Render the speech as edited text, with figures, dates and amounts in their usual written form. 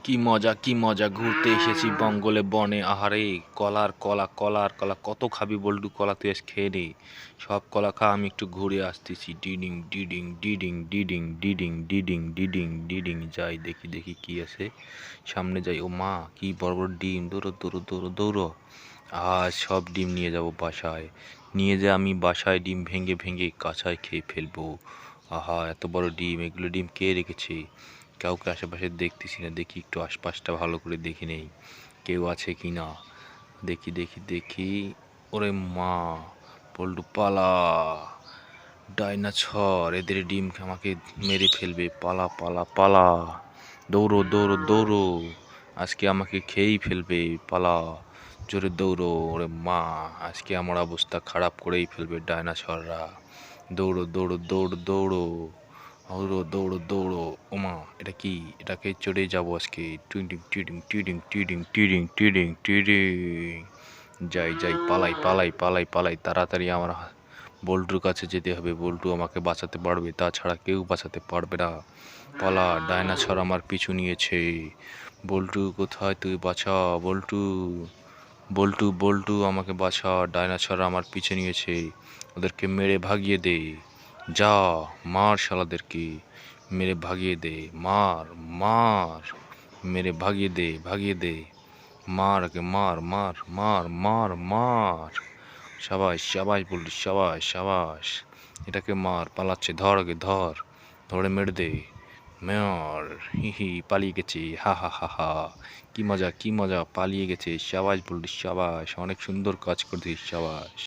কি মজা ঘুরতে এসেছি বঙ্গলে বনে। আহারে কলার কলা কলার কলা কত খাবি বল্টু, কলা তুই আজ খেয়ে নে। সব কলা খা, আমি একটু ঘুরে আসতেছি। ডিডিং ডিডিং ডিডিং ডিডিং ডিডিং ডিডিং ডিডিং ডিডিং যাই দেখি দেখি কি আছে সামনে যাই। ও মা কি বড় বড় ডিম, দৌড়ো দৌড়ো দৌড়ো দৌড়ো। আজ সব ডিম নিয়ে যাব বাসায়, নিয়ে যে আমি বাসায় ডিম ভেঙে ভেঙে কাঁচায় খেয়ে ফেলবো। আহা এত বড় ডিম, এগুলো ডিম কে রেখেছে? কাউকে আশেপাশে দেখতেছি না, দেখি একটু আশপাশটা ভালো করে দেখে নেই কেউ আছে কি না। দেখি দেখি দেখি, ওরে মা পল্টু পালা, ডাইনাছর এদের ডিম আমাকে মেরে ফেলবে। পালা পালা পালা, দৌড়ো দৌড়ো দৌড়ো, আজকে আমাকে খেয়েই ফেলবে। পালা, জোরে দৌড়ো। ওরে মা আজকে আমার অবস্থা খারাপ করেই ফেলবে ডাইনাছররা। দৌড়ো দৌড়ো দৌড়ো দৌড়ো দৌড়ো দৌড়ো দৌড়ো। ওমা এটা কি? এটাকে চড়ে যাবো আজকে। টিডিং টিডিং টিডিং টিডিং টিডিং টিডিং টিডিং, যাই যাই পালাই পালাই পালাই পালাই, তাড়াতাড়ি আমার বল্টুর কাছে যেতে হবে। বল্টু আমাকে বাঁচাতে পারবে, তাছাড়া কেউ বাঁচাতে পারবে না। পালা, ডাইনাছর আমার পিছু নিয়েছে। বল্টু কোথায়, তুই বাঁচা বল্টু। বল্টু বল্টু আমাকে বাঁচা, ডাইনাছর আমার পিছু নিয়েছে। ওদেরকে মেরে ভাগিয়ে দে, যা মার শালাদেরকে, মেরে ভাগিয়ে দে। মার মার, মেরে ভাগিয়ে দে ভাগিয়ে দে। মার আগে মার মার মার মার মার। সাবাস সাবাস বললি, সাবাস সাবাস। এটাকে মার, পালাচ্ছে, ধর আগে ধর, ধরে মেরে দে। মেয়র হি হি পালিয়ে গেছে, হা হা হা হা। কি মজা কি মজা, পালিয়ে গেছে। সাবাস বললি সাবাস, অনেক সুন্দর কাজ করছিস, সাবাস।